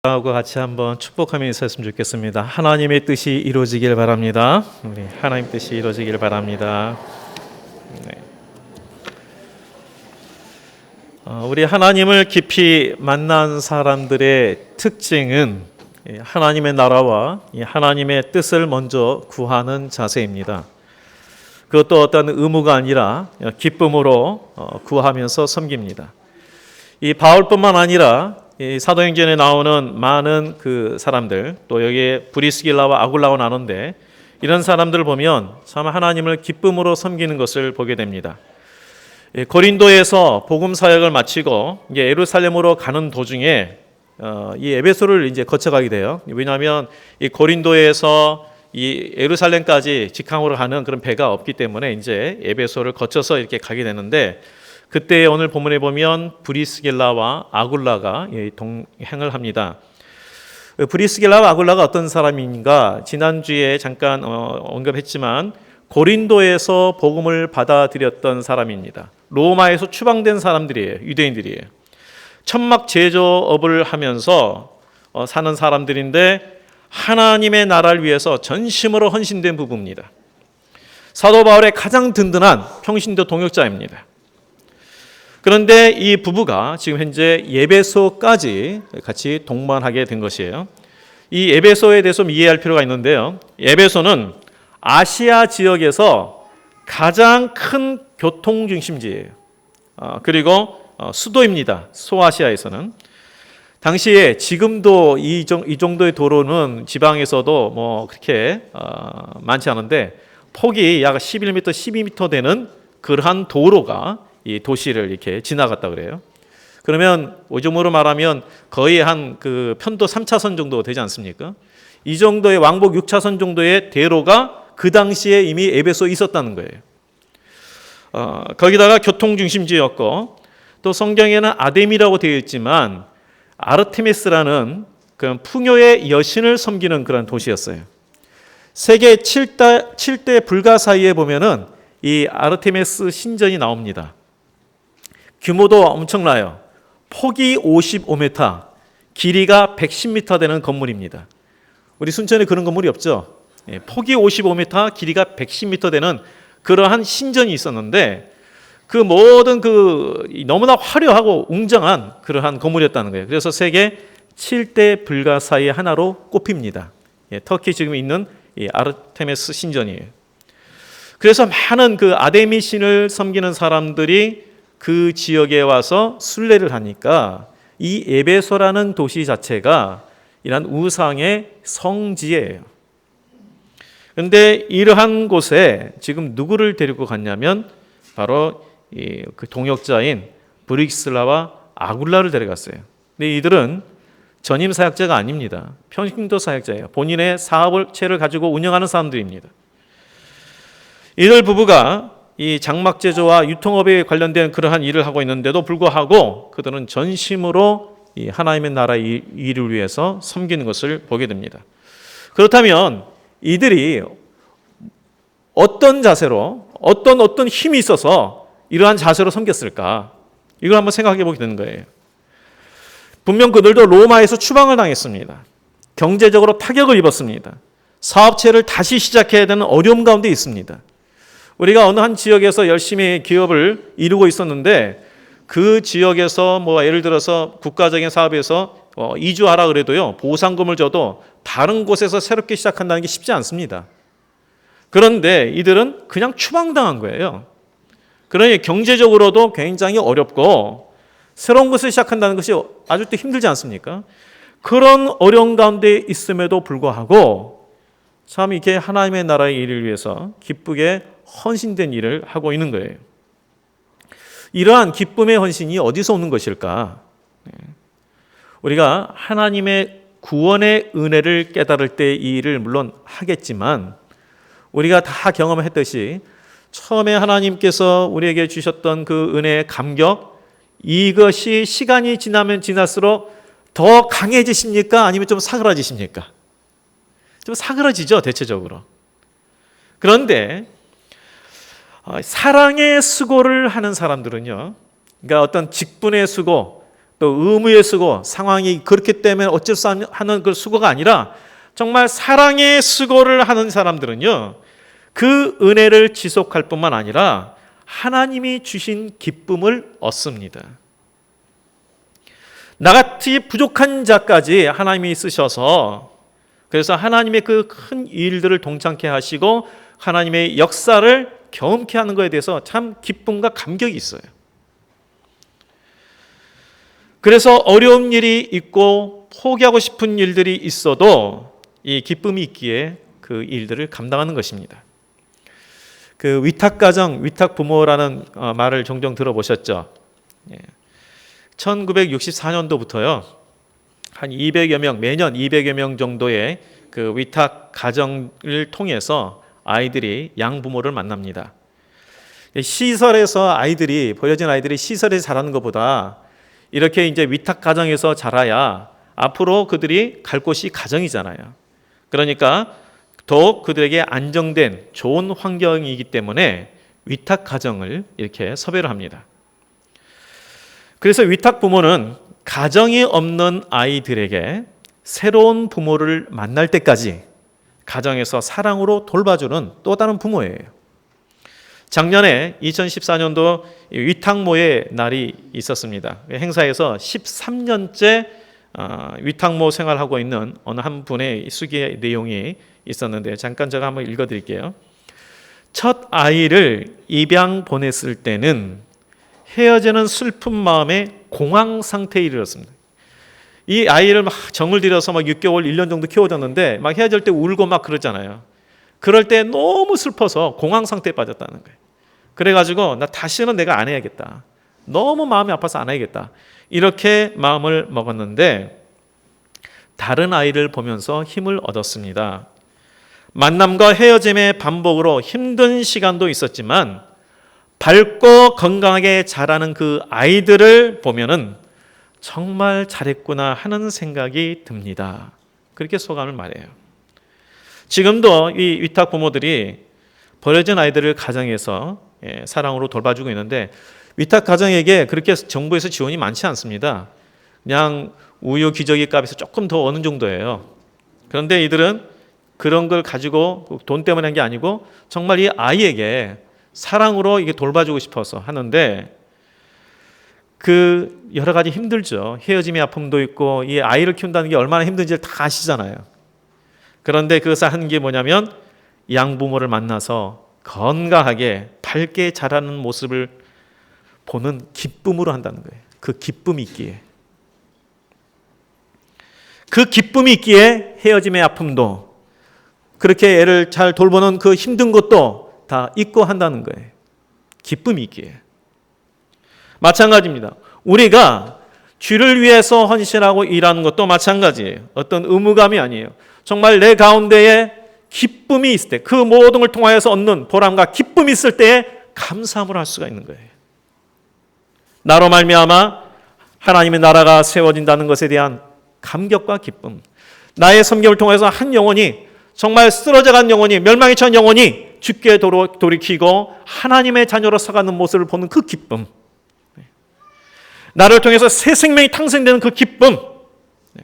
하고 같이 한번 축복하며 인사했으면 좋겠습니다. 하나님의 뜻이 이루어지길 바랍니다. 우리 하나님 뜻이 이루어지길 바랍니다. 네. 우리 하나님을 깊이 만난 사람들의 특징은 하나님의 나라와 하나님의 뜻을 먼저 구하는 자세입니다. 그것도 어떤 의무가 아니라 기쁨으로 구하면서 섬깁니다. 이 바울뿐만 아니라 이 사도행전에 나오는 많은 그 사람들, 또 여기에 브리스길라와 아굴라가 나오는데 이런 사람들을 보면 참 하나님을 기쁨으로 섬기는 것을 보게 됩니다. 고린도에서 복음 사역을 마치고 이제 예루살렘으로 가는 도중에 이 에베소를 이제 거쳐가게 돼요. 왜냐하면 이 고린도에서 이 예루살렘까지 직항으로 가는 그런 배가 없기 때문에 이제 에베소를 거쳐서 이렇게 가게 되는데, 그때 오늘 본문에 보면 브리스길라와 아굴라가 동행을 합니다. 브리스길라와 아굴라가 어떤 사람인가 지난주에 잠깐 언급했지만 고린도에서 복음을 받아들였던 사람입니다. 로마에서 추방된 사람들이에요. 유대인들이에요. 천막 제조업을 하면서 사는 사람들인데 하나님의 나라를 위해서 전심으로 헌신된 부부입니다. 사도 바울의 가장 든든한 평신도 동역자입니다. 그런데 이 부부가 지금 현재 에베소까지 같이 동반하게 된 것이에요. 이 에베소에 대해서 좀 이해할 필요가 있는데요. 에베소는 아시아 지역에서 가장 큰 교통 중심지예요. 그리고 수도입니다. 소아시아에서는. 당시에 지금도 이 정도의 도로는 지방에서도 뭐 그렇게 많지 않은데 폭이 약 11m, 12m 되는 그러한 도로가 이 도시를 이렇게 지나갔다 그래요. 그러면 요즘으로 말하면 거의 한 그 편도 3차선 정도 되지 않습니까? 이 정도의 왕복 6차선 정도의 대로가 그 당시에 이미 에베소에 있었다는 거예요. 거기다가 교통중심지였고, 또 성경에는 아뎀이라고 되어 있지만 아르테미스라는 그런 풍요의 여신을 섬기는 그런 도시였어요. 세계 7대 불가 사이에 보면은 이 아르테미스 신전이 나옵니다. 규모도 엄청나요. 폭이 55m, 길이가 110m 되는 건물입니다. 우리 순천에 그런 건물이 없죠. 폭이 55m, 길이가 110m 되는 그러한 신전이 있었는데 그 모든 너무나 화려하고 웅장한 그러한 건물이었다는 거예요. 그래서 세계 7대 불가 사이의 하나로 꼽힙니다. 터키 지금 있는 이 아르테미스 신전이에요. 그래서 많은 그 아데미 신을 섬기는 사람들이 그 지역에 와서 순례를 하니까 이 에베소라는 도시 자체가 이런 우상의 성지예요. 그런데 이러한 곳에 지금 누구를 데리고 갔냐면 바로 그 동역자인 브리스길라와 아굴라를 데려갔어요. 근데 이들은 전임 사역자가 아닙니다. 평신도 사역자예요. 본인의 사업체를 가지고 운영하는 사람들입니다. 이들 부부가 이 장막 제조와 유통업에 관련된 그러한 일을 하고 있는데도 불구하고 그들은 전심으로 이 하나님의 나라의 일을 위해서 섬기는 것을 보게 됩니다. 그렇다면 이들이 어떤 자세로 어떤 힘이 있어서 이러한 자세로 섬겼을까? 이걸 한번 생각해 보게 되는 거예요. 분명 그들도 로마에서 추방을 당했습니다. 경제적으로 타격을 입었습니다. 사업체를 다시 시작해야 되는 어려움 가운데 있습니다. 우리가 어느 한 지역에서 열심히 기업을 이루고 있었는데 그 지역에서 뭐 예를 들어서 국가적인 사업에서 이주하라 그래도요, 보상금을 줘도 다른 곳에서 새롭게 시작한다는 게 쉽지 않습니다. 그런데 이들은 그냥 추방당한 거예요. 그러니 경제적으로도 굉장히 어렵고 새로운 것을 시작한다는 것이 아주 또 힘들지 않습니까? 그런 어려운 가운데 있음에도 불구하고 참 이렇게 하나님의 나라의 일을 위해서 기쁘게 헌신된 일을 하고 있는 거예요. 이러한 기쁨의 헌신이 어디서 오는 것일까? 우리가 하나님의 구원의 은혜를 깨달을 때 이 일을 물론 하겠지만 우리가 다 경험했듯이 처음에 하나님께서 우리에게 주셨던 그 은혜의 감격, 이것이 시간이 지나면 지날수록 더 강해지십니까? 아니면 좀 사그라지십니까? 좀 사그라지죠, 대체적으로. 그런데 사랑의 수고를 하는 사람들은요, 그러니까 어떤 직분의 수고, 또 의무에 쓰고 상황이 그렇기 때문에 어쩔 수 없는 하는 그 수고가 아니라 정말 사랑의 수고를 하는 사람들은요, 그 은혜를 지속할 뿐만 아니라 하나님이 주신 기쁨을 얻습니다. 나같이 부족한 자까지 하나님이 쓰셔서, 그래서 하나님의 그 큰 일들을 동참케 하시고 하나님의 역사를 경험케 하는 것에 대해서 참 기쁨과 감격이 있어요. 그래서 어려운 일이 있고 포기하고 싶은 일들이 있어도 이 기쁨이 있기에 그 일들을 감당하는 것입니다. 그 위탁가정, 위탁부모라는 말을 종종 들어보셨죠? 1964년도부터요, 한 200여 명, 매년 200여 명 정도의 그 위탁가정을 통해서 아이들이 양부모를 만납니다. 시설에서 아이들이, 버려진 아이들이 시설에서 자라는 것보다 이렇게 이제 위탁가정에서 자라야 앞으로 그들이 갈 곳이 가정이잖아요. 그러니까 더욱 그들에게 안정된 좋은 환경이기 때문에 위탁가정을 이렇게 섭외를 합니다. 그래서 위탁부모는 가정이 없는 아이들에게 새로운 부모를 만날 때까지 가정에서 사랑으로 돌봐주는 또 다른 부모예요. 작년에 2014년도 위탁모의 날이 있었습니다. 행사에서 13년째 위탁모 생활하고 있는 어느 한 분의 수기의 내용이 있었는데 잠깐 제가 한번 읽어드릴게요. 첫 아이를 입양 보냈을 때는 헤어지는 슬픈 마음에 공황 상태에 이르렀습니다. 이 아이를 막 정을 들여서 막 6개월, 1년 정도 키워줬는데 막 헤어질 때 울고 막 그러잖아요. 그럴 때 너무 슬퍼서 공황 상태에 빠졌다는 거예요. 그래가지고 나 다시는 내가 안 해야겠다. 너무 마음이 아파서 안 해야겠다. 이렇게 마음을 먹었는데 다른 아이를 보면서 힘을 얻었습니다. 만남과 헤어짐의 반복으로 힘든 시간도 있었지만 밝고 건강하게 자라는 그 아이들을 보면은 정말 잘했구나 하는 생각이 듭니다. 그렇게 소감을 말해요. 지금도 이 위탁 부모들이 버려진 아이들을 가정에서 사랑으로 돌봐주고 있는데 위탁 가정에게 그렇게 정부에서 지원이 많지 않습니다. 그냥 우유 기저귀 값에서 조금 더 어느 정도예요. 그런데 이들은 그런 걸 가지고 돈 때문에 한 게 아니고 정말 이 아이에게 사랑으로 이게 돌봐주고 싶어서 하는데 그 여러 가지 힘들죠. 헤어짐의 아픔도 있고 이 아이를 키운다는 게 얼마나 힘든지를 다 아시잖아요. 그런데 그것을 하는 게 뭐냐면 양부모를 만나서 건강하게 밝게 자라는 모습을 보는 기쁨으로 한다는 거예요. 그 기쁨이 있기에. 그 기쁨이 있기에 헤어짐의 아픔도 그렇게 애를 잘 돌보는 그 힘든 것도 다 잊고 한다는 거예요. 기쁨이 있기에. 마찬가지입니다. 우리가 주를 위해서 헌신하고 일하는 것도 마찬가지예요. 어떤 의무감이 아니에요. 정말 내 가운데에 기쁨이 있을 때, 그 모든 걸 통하여서 얻는 보람과 기쁨이 있을 때에 감사함을 할 수가 있는 거예요. 나로 말미암아 하나님의 나라가 세워진다는 것에 대한 감격과 기쁨, 나의 섬김을 통해서 한 영혼이, 정말 쓰러져간 영혼이, 멸망에 처한 영혼이 주께 돌이키고 하나님의 자녀로 서가는 모습을 보는 그 기쁨, 나를 통해서 새 생명이 탄생되는 그 기쁨,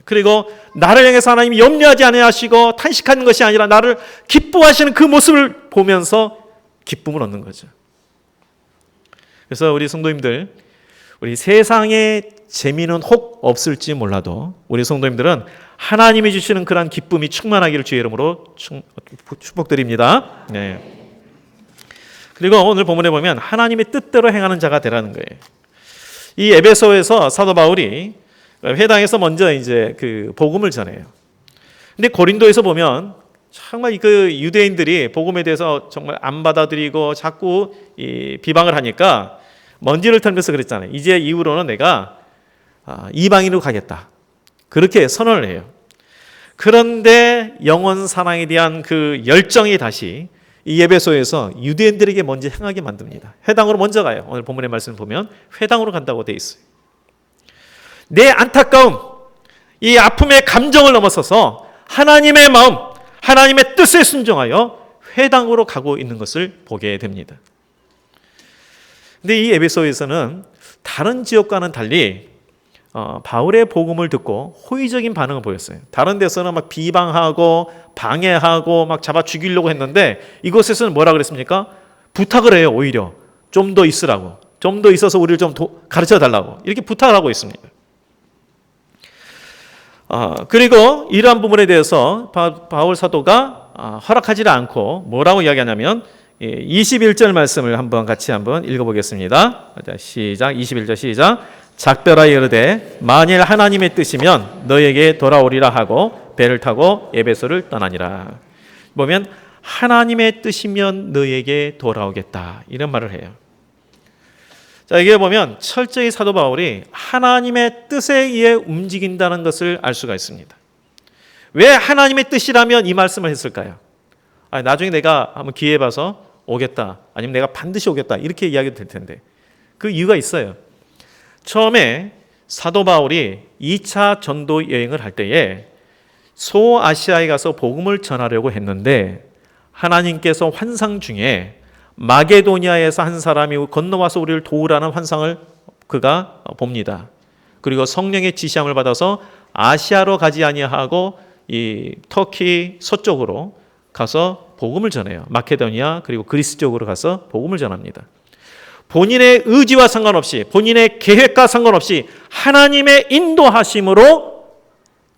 그리고 나를 향해서 하나님이 염려하지 아니하시고 탄식하는 것이 아니라 나를 기뻐하시는 그 모습을 보면서 기쁨을 얻는 거죠. 그래서 우리 성도님들, 우리 세상에 재미는 혹 없을지 몰라도 우리 성도님들은 하나님이 주시는 그러한 기쁨이 충만하기를 주의 이름으로 축복드립니다. 네. 그리고 오늘 본문에 보면 하나님의 뜻대로 행하는 자가 되라는 거예요. 이 에베소에서 사도 바울이 회당에서 먼저 이제 그 복음을 전해요. 근데 고린도에서 보면 정말 그 유대인들이 복음에 대해서 정말 안 받아들이고 자꾸 비방을 하니까 먼지를 털면서 그랬잖아요. 이제 이후로는 내가 이방인으로 가겠다. 그렇게 선언을 해요. 그런데 영원 사랑에 대한 그 열정이 다시 이 에베소에서 유대인들에게 먼저 향하게 만듭니다. 회당으로 먼저 가요. 오늘 본문의 말씀을 보면 회당으로 간다고 되어 있어요. 내 안타까움, 이 아픔의 감정을 넘어서서 하나님의 마음, 하나님의 뜻에 순종하여 회당으로 가고 있는 것을 보게 됩니다. 근데 이 에베소에서는 다른 지역과는 달리 바울의 복음을 듣고 호의적인 반응을 보였어요. 다른 데서는 막 비방하고 방해하고 막 잡아 죽이려고 했는데 이곳에서는 뭐라 그랬습니까? 부탁을 해요. 오히려 좀 더 있으라고, 좀 더 있어서 우리를 좀 가르쳐 달라고 이렇게 부탁을 하고 있습니다. 그리고 이러한 부분에 대해서 바울 사도가 허락하지 않고 뭐라고 이야기하냐면 21절 말씀을 같이 한번 읽어보겠습니다. 시작. 21절 시작. 작별하여 이르되 만일 하나님의 뜻이면 너에게 돌아오리라 하고 배를 타고 에베소를 떠나니라. 보면 하나님의 뜻이면 너에게 돌아오겠다 이런 말을 해요. 자, 이게 보면 철저히 사도 바울이 하나님의 뜻에 의해 움직인다는 것을 알 수가 있습니다. 왜 하나님의 뜻이라면 이 말씀을 했을까요? 나중에 내가 한번 기회 봐서 오겠다, 아니면 내가 반드시 오겠다 이렇게 이야기도 될 텐데 그 이유가 있어요. 처음에 사도 바울이 2차 전도 여행을 할 때에 소아시아에 가서 복음을 전하려고 했는데 하나님께서 환상 중에 마게도니아에서 한 사람이 건너와서 우리를 도우라는 환상을 그가 봅니다. 그리고 성령의 지시함을 받아서 아시아로 가지 아니하고 이 터키 서쪽으로 가서 복음을 전해요. 마케도니아 그리고 그리스 쪽으로 가서 복음을 전합니다. 본인의 의지와 상관없이, 본인의 계획과 상관없이 하나님의 인도하심으로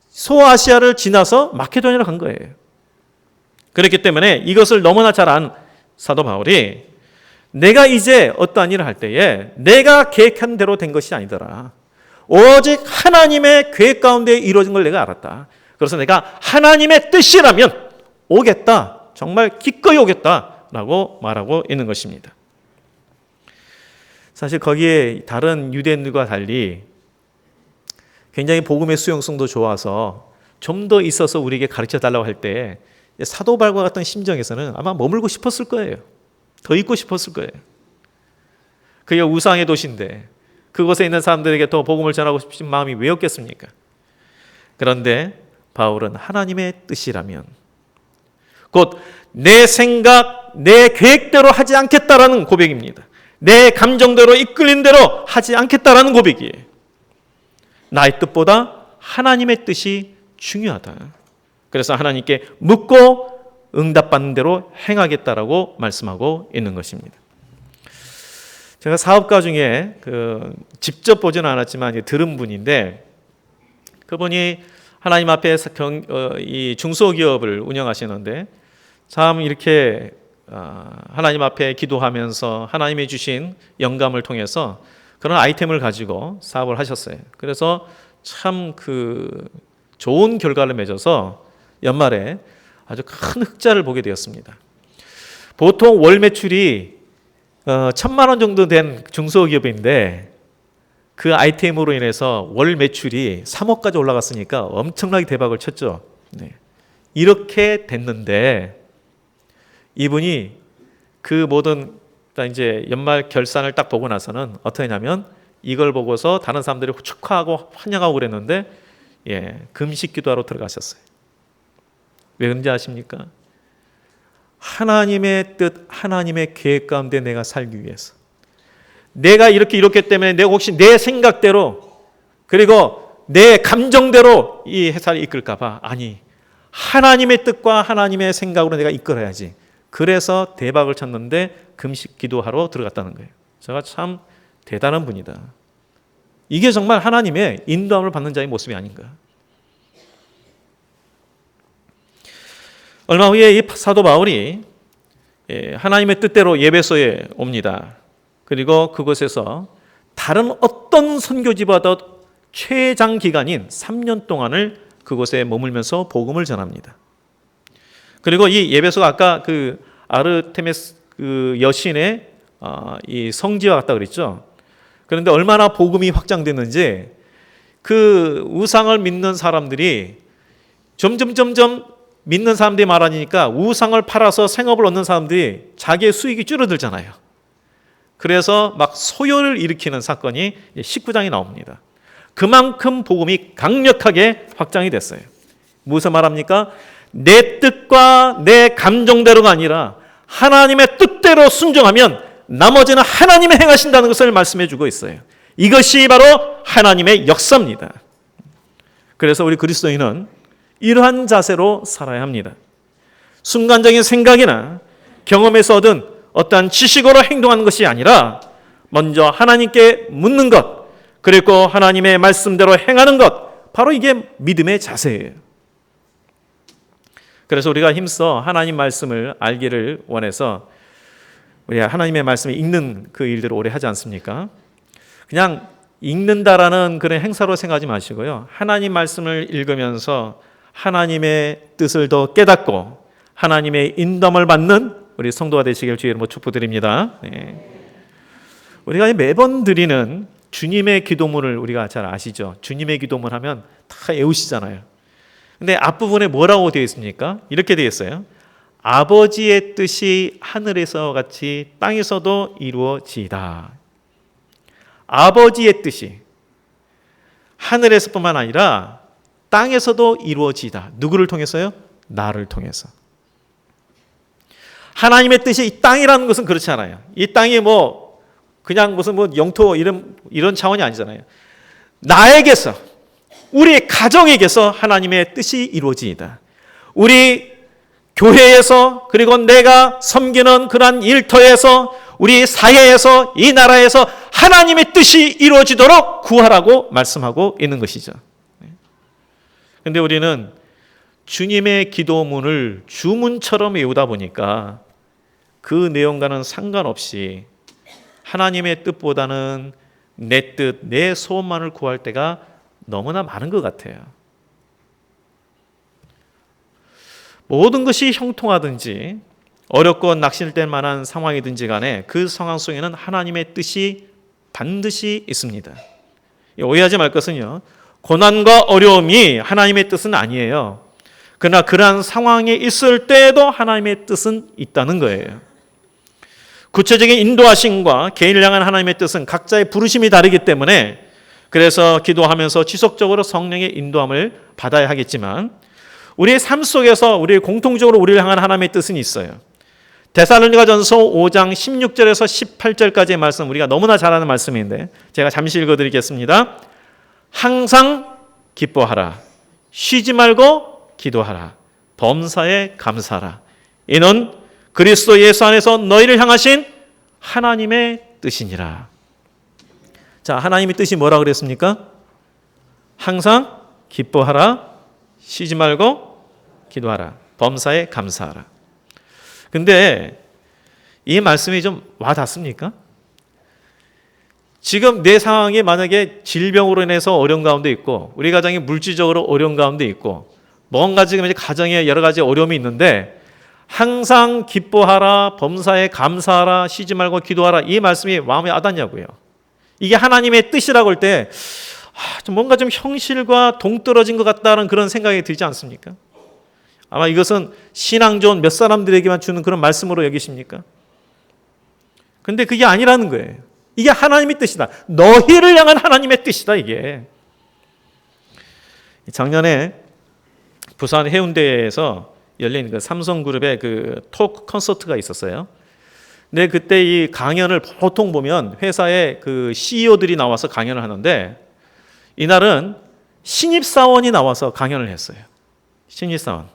소아시아를 지나서 마케도니아로 간 거예요. 그렇기 때문에 이것을 너무나 잘 안 사도 바울이 내가 이제 어떠한 일을 할 때에 내가 계획한 대로 된 것이 아니더라. 오직 하나님의 계획 가운데 이루어진 걸 내가 알았다. 그래서 내가 하나님의 뜻이라면 오겠다. 정말 기꺼이 오겠다라고 말하고 있는 것입니다. 사실 거기에 다른 유대인들과 달리 굉장히 복음의 수용성도 좋아서 좀 더 있어서 우리에게 가르쳐 달라고 할 때 사도 바울과 같은 심정에서는 아마 머물고 싶었을 거예요. 더 있고 싶었을 거예요. 그게 우상의 도시인데 그곳에 있는 사람들에게 더 복음을 전하고 싶은 마음이 왜 없겠습니까? 그런데 바울은 하나님의 뜻이라면 곧 내 생각, 내 계획대로 하지 않겠다라는 고백입니다. 내 감정대로 이끌린 대로 하지 않겠다라는 고백이에요. 나의 뜻보다 하나님의 뜻이 중요하다. 그래서 하나님께 묻고 응답받는 대로 행하겠다라고 말씀하고 있는 것입니다. 제가 사업가 중에 직접 보지는 않았지만 들은 분인데 그분이 하나님 앞에 이 중소기업을 운영하시는데 참 이렇게 하나님 앞에 기도하면서 하나님이 주신 영감을 통해서 그런 아이템을 가지고 사업을 하셨어요. 그래서 참 좋은 결과를 맺어서 연말에 아주 큰 흑자를 보게 되었습니다. 보통 월 매출이 1,000만 원 정도 된 중소기업인데 그 아이템으로 인해서 월 매출이 3억까지 올라갔으니까 엄청나게 대박을 쳤죠. 네. 이렇게 됐는데 이분이 그 모든 이제 연말 결산을 딱 보고 나서는 어떻게 했냐면 이걸 보고서 다른 사람들이 축하하고 환영하고 그랬는데 금식 기도하러 들어가셨어요. 왜 그런지 아십니까? 하나님의 뜻, 하나님의 계획 가운데 내가 살기 위해서 내가 이렇게 이렇기 때문에 내가 혹시 내 생각대로 그리고 내 감정대로 이 회사를 이끌까 봐 아니 하나님의 뜻과 하나님의 생각으로 내가 이끌어야지. 그래서 대박을 쳤는데 금식 기도하러 들어갔다는 거예요. 제가 참 대단한 분이다. 이게 정말 하나님의 인도함을 받는 자의 모습이 아닌가. 얼마 후에 이 사도 바울이 하나님의 뜻대로 에베소에 옵니다. 그리고 그곳에서 다른 어떤 선교지보다 최장 기간인 3년 동안을 그곳에 머물면서 복음을 전합니다. 그리고 이 에베소가 아까 아르테미스 여신의 이 성지와 같다 그랬죠. 그런데 얼마나 복음이 확장됐는지 그 우상을 믿는 사람들이 점점 믿는 사람들이 많아지니까 우상을 팔아서 생업을 얻는 사람들이 자기의 수익이 줄어들잖아요. 그래서 막 소요를 일으키는 사건이 19장에 나옵니다. 그만큼 복음이 강력하게 확장이 됐어요. 무슨 말합니까? 내 뜻과 내 감정대로가 아니라 하나님의 뜻대로 순종하면 나머지는 하나님이 행하신다는 것을 말씀해 주고 있어요. 이것이 바로 하나님의 역사입니다. 그래서 우리 그리스도인은 이러한 자세로 살아야 합니다. 순간적인 생각이나 경험에서 얻은 어떠한 지식으로 행동하는 것이 아니라 먼저 하나님께 묻는 것, 그리고 하나님의 말씀대로 행하는 것, 바로 이게 믿음의 자세예요. 그래서 우리가 힘써 하나님 말씀을 알기를 원해서 우리가 하나님의 말씀을 읽는 그 일들을 오래 하지 않습니까? 그냥 읽는다라는 그런 행사로 생각하지 마시고요. 하나님 말씀을 읽으면서 하나님의 뜻을 더 깨닫고 하나님의 인도함을 받는 우리 성도가 되시길 주의 이름으로 축복드립니다. 네. 우리가 매번 드리는 주님의 기도문을 우리가 잘 아시죠? 주님의 기도문 하면 다 외우시잖아요. 근데 앞부분에 뭐라고 되어 있습니까? 이렇게 되어 있어요. 아버지의 뜻이 하늘에서 같이 땅에서도 이루어지이다. 아버지의 뜻이 하늘에서뿐만 아니라 땅에서도 이루어지이다. 누구를 통해서요? 나를 통해서. 하나님의 뜻이 이 땅이라는 것은 그렇지 않아요. 이 땅이 그냥 무슨 영토 이런 차원이 아니잖아요. 나에게서, 우리 가정에게서 하나님의 뜻이 이루어지이다. 우리 교회에서, 그리고 내가 섬기는 그러한 일터에서, 우리 사회에서, 이 나라에서 하나님의 뜻이 이루어지도록 구하라고 말씀하고 있는 것이죠. 그런데 우리는 주님의 기도문을 주문처럼 외우다 보니까 그 내용과는 상관없이 하나님의 뜻보다는 내 뜻, 내 소원만을 구할 때가 너무나 많은 것 같아요. 모든 것이 형통하든지 어렵고 낙심될 만한 상황이든지 간에 그 상황 속에는 하나님의 뜻이 반드시 있습니다. 오해하지 말 것은요, 고난과 어려움이 하나님의 뜻은 아니에요. 그러나 그러한 상황에 있을 때에도 하나님의 뜻은 있다는 거예요. 구체적인 인도하심과 개인을 향한 하나님의 뜻은 각자의 부르심이 다르기 때문에 그래서 기도하면서 지속적으로 성령의 인도함을 받아야 하겠지만 우리의 삶 속에서 우리 공통적으로 우리를 향한 하나님의 뜻은 있어요. 데살로니가전서 5장 16절에서 18절까지의 말씀, 우리가 너무나 잘 아는 말씀인데 제가 잠시 읽어드리겠습니다. 항상 기뻐하라. 쉬지 말고 기도하라. 범사에 감사하라. 이는 그리스도 예수 안에서 너희를 향하신 하나님의 뜻이니라. 자, 하나님의 뜻이 뭐라 그랬습니까? 항상 기뻐하라. 쉬지 말고 기도하라. 범사에 감사하라. 근데 이 말씀이 좀 와닿습니까? 지금 내 상황이 만약에 질병으로 인해서 어려운 가운데 있고 우리 가정이 물질적으로 어려운 가운데 있고 뭔가 지금 가정에 여러 가지 어려움이 있는데 항상 기뻐하라, 범사에 감사하라, 쉬지 말고 기도하라, 이 말씀이 마음에 와닿냐고요. 이게 하나님의 뜻이라고 할 때 뭔가 좀 형실과 동떨어진 것 같다는 그런 생각이 들지 않습니까? 아마 이것은 신앙 좋은 몇 사람들에게만 주는 그런 말씀으로 여기십니까? 근데 그게 아니라는 거예요. 이게 하나님의 뜻이다. 너희를 향한 하나님의 뜻이다, 이게. 작년에 부산 해운대에서 열린 그 삼성그룹의 그 토크 콘서트가 있었어요. 근데 그때 이 강연을 보통 보면 회사의 그 CEO들이 나와서 강연을 하는데 이날은 신입사원이 나와서 강연을 했어요. 신입사원.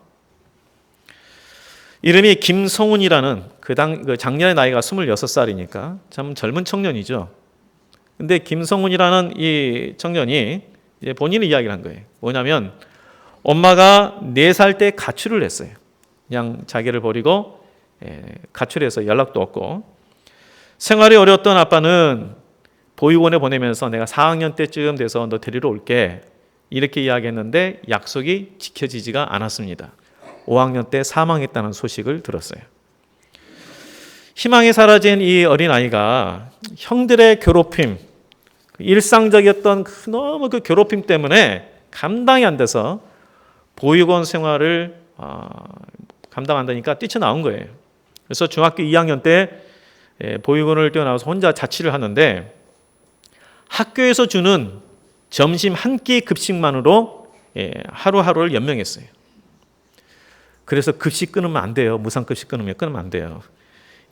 이름이 김성훈이라는 그 작년에 나이가 26살이니까 참 젊은 청년이죠. 근데 김성훈이라는 이 청년이 이제 본인의 이야기를 한 거예요. 뭐냐면 엄마가 4살 때 가출을 했어요. 그냥 자기를 버리고 가출해서 연락도 없고 생활이 어려웠던 아빠는 보육원에 보내면서 내가 4학년 때쯤 돼서 너 데리러 올게 이렇게 이야기했는데 약속이 지켜지지가 않았습니다. 5학년 때 사망했다는 소식을 들었어요. 희망이 사라진 이 어린아이가 형들의 괴롭힘, 일상적이었던 너무 그 괴롭힘 때문에 감당이 안 돼서 보육원 생활을 감당 안 되니까 뛰쳐나온 거예요. 그래서 중학교 2학년 때 보육원을 뛰어나와서 혼자 자취를 하는데 학교에서 주는 점심 한 끼 급식만으로 하루하루를 연명했어요. 그래서 급식 끊으면 안 돼요. 무상급식 끊으면 안 돼요.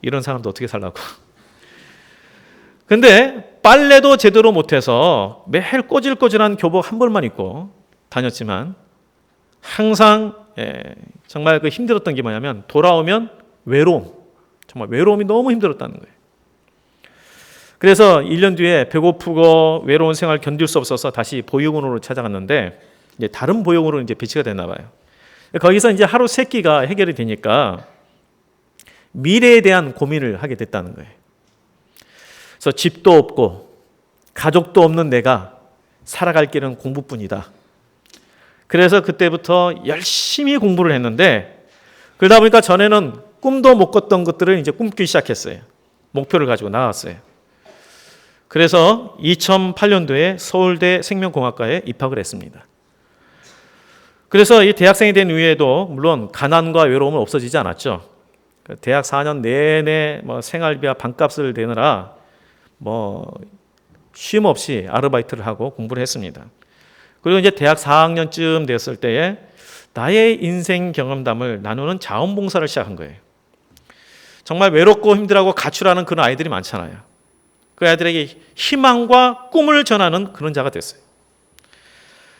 이런 사람도 어떻게 살라고. 근데 빨래도 제대로 못해서 매일 꼬질꼬질한 교복 한 벌만 입고 다녔지만 항상 정말 그 힘들었던 게 뭐냐면 돌아오면 외로움, 정말 외로움이 너무 힘들었다는 거예요. 그래서 1년 뒤에 배고프고 외로운 생활 견딜 수 없어서 다시 보육원으로 찾아갔는데 이제 다른 보육원으로 이제 배치가 됐나 봐요. 거기서 이제 하루 3끼가 해결이 되니까 미래에 대한 고민을 하게 됐다는 거예요. 그래서 집도 없고 가족도 없는 내가 살아갈 길은 공부뿐이다. 그래서 그때부터 열심히 공부를 했는데 그러다 보니까 전에는 꿈도 못 꿨던 것들을 이제 꿈기 시작했어요. 목표를 가지고 나왔어요. 그래서 2008년도에 서울대 생명공학과에 입학을 했습니다. 그래서 이 대학생이 된 이후에도 물론 가난과 외로움은 없어지지 않았죠. 대학 4년 내내 생활비와 반값을 내느라 쉼 없이 아르바이트를 하고 공부를 했습니다. 그리고 이제 대학 4학년쯤 됐을 때에 나의 인생 경험담을 나누는 자원봉사를 시작한 거예요. 정말 외롭고 힘들어하고 가출하는 그런 아이들이 많잖아요. 그 아이들에게 희망과 꿈을 전하는 그런 자가 됐어요.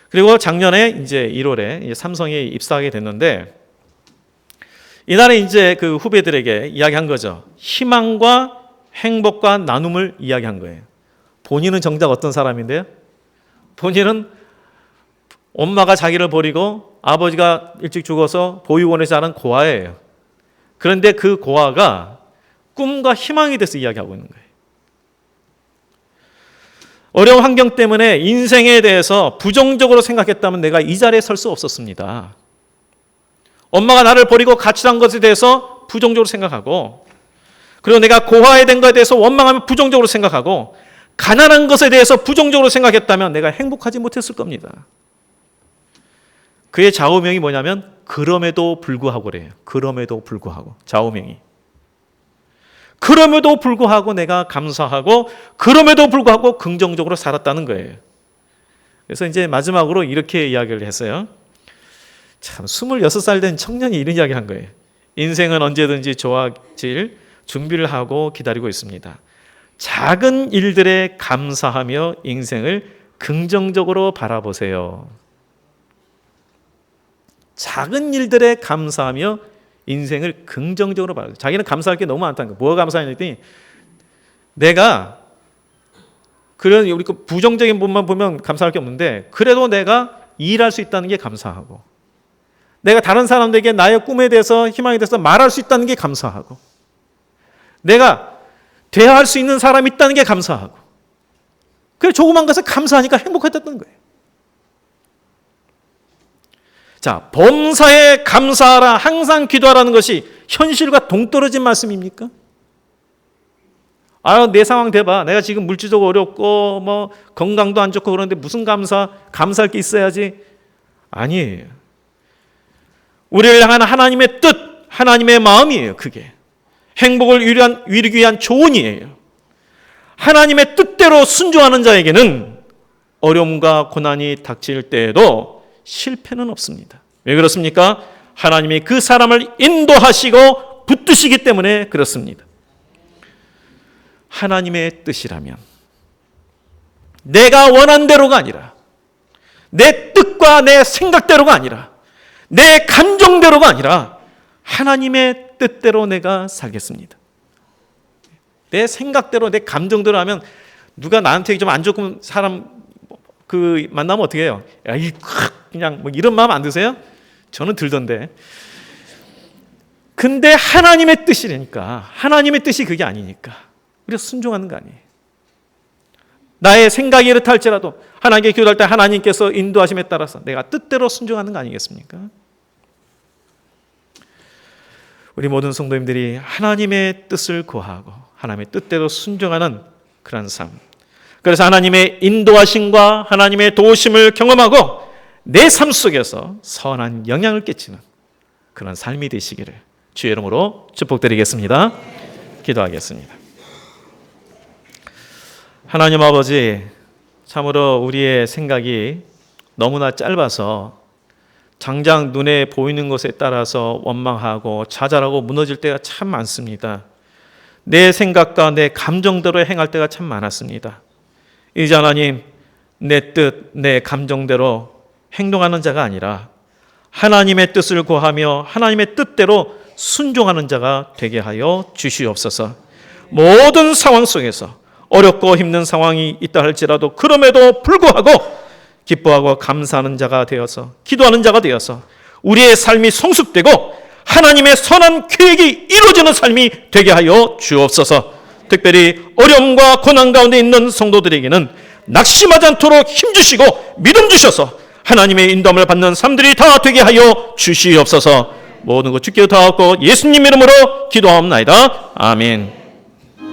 그리고 작년에 이제 1월에 삼성에 입사하게 됐는데 이날에 이제 그 후배들에게 이야기한 거죠. 희망과 행복과 나눔을 이야기한 거예요. 본인은 정작 어떤 사람인데요? 본인은 엄마가 자기를 버리고 아버지가 일찍 죽어서 보육원에서 자란 고아예요. 그런데 그 고아가 꿈과 희망이 돼서 이야기하고 있는 거예요. 어려운 환경 때문에 인생에 대해서 부정적으로 생각했다면 내가 이 자리에 설 수 없었습니다. 엄마가 나를 버리고 가출한 것에 대해서 부정적으로 생각하고 그리고 내가 고아에 된 것에 대해서 원망하며 부정적으로 생각하고 가난한 것에 대해서 부정적으로 생각했다면 내가 행복하지 못했을 겁니다. 그의 좌우명이 뭐냐면 그럼에도 불구하고래요. 그럼에도 불구하고 좌우명이. 그럼에도 불구하고 내가 감사하고 그럼에도 불구하고 긍정적으로 살았다는 거예요. 그래서 이제 마지막으로 이렇게 이야기를 했어요. 참 26살 된 청년이 이런 이야기를 한 거예요. 인생은 언제든지 좋아질 준비를 하고 기다리고 있습니다. 작은 일들에 감사하며 인생을 긍정적으로 바라보세요. 작은 일들에 감사하며 인생을 긍정적으로 바라보세요. 자기는 감사할 게 너무 많다는 거예요. 뭐가 감사하냐 했더니 내가 그런 우리 부정적인 부분만 보면 감사할 게 없는데 그래도 내가 일할 수 있다는 게 감사하고 내가 다른 사람들에게 나의 꿈에 대해서 희망에 대해서 말할 수 있다는 게 감사하고 내가 대화할 수 있는 사람이 있다는 게 감사하고 그래 조그만 것에 감사하니까 행복했다는 거예요. 자, 범사에 감사하라 항상 기도하라는 것이 현실과 동떨어진 말씀입니까? 내 상황 대봐. 내가 지금 물질적으로 어렵고 건강도 안 좋고 그런데 무슨 감사할 게 있어야지. 아니에요. 우리를 향한 하나님의 뜻, 하나님의 마음이에요. 그게 행복을 이루기 위한 조언이에요. 하나님의 뜻대로 순종하는 자에게는 어려움과 고난이 닥칠 때에도 실패는 없습니다. 왜 그렇습니까? 하나님이 그 사람을 인도하시고 붙드시기 때문에 그렇습니다. 하나님의 뜻이라면 내가 원한 대로가 아니라 내 뜻과 내 생각대로가 아니라 내 감정대로가 아니라 하나님의 뜻대로 내가 살겠습니다. 내 생각대로 내 감정대로 하면 누가 나한테 좀 안 좋은 사람 만나면 어떻게 해요? 그냥 이런 마음 안 드세요? 저는 들던데. 근데 하나님의 뜻이라니까. 하나님의 뜻이 그게 아니니까. 우리가 순종하는 거 아니에요. 나의 생각이 이렇다 할지라도 하나님께 기도할 때 하나님께서 인도하심에 따라서 내가 뜻대로 순종하는 거 아니겠습니까? 우리 모든 성도님들이 하나님의 뜻을 구하고 하나님의 뜻대로 순종하는 그런 삶. 그래서 하나님의 인도하심과 하나님의 도우심을 경험하고 내 삶 속에서 선한 영향을 끼치는 그런 삶이 되시기를 주의 이름으로 축복드리겠습니다. 기도하겠습니다. 하나님 아버지, 참으로 우리의 생각이 너무나 짧아서 당장 눈에 보이는 것에 따라서 원망하고 좌절하고 무너질 때가 참 많습니다. 내 생각과 내 감정대로 행할 때가 참 많았습니다. 이제 하나님, 내 뜻, 내 감정대로 행동하는 자가 아니라 하나님의 뜻을 구하며 하나님의 뜻대로 순종하는 자가 되게 하여 주시옵소서. 모든 상황 속에서 어렵고 힘든 상황이 있다 할지라도 그럼에도 불구하고 기뻐하고 감사하는 자가 되어서, 기도하는 자가 되어서 우리의 삶이 성숙되고 하나님의 선한 계획이 이루어지는 삶이 되게 하여 주옵소서. 특별히 어려움과 고난 가운데 있는 성도들에게는 낙심하지 않도록 힘주시고 믿음 주셔서 하나님의 인도함을 받는 삶들이 다 되게 하여 주시옵소서. 모든 것 주께 다 얻고 예수님 이름으로 기도하옵나이다. 아멘.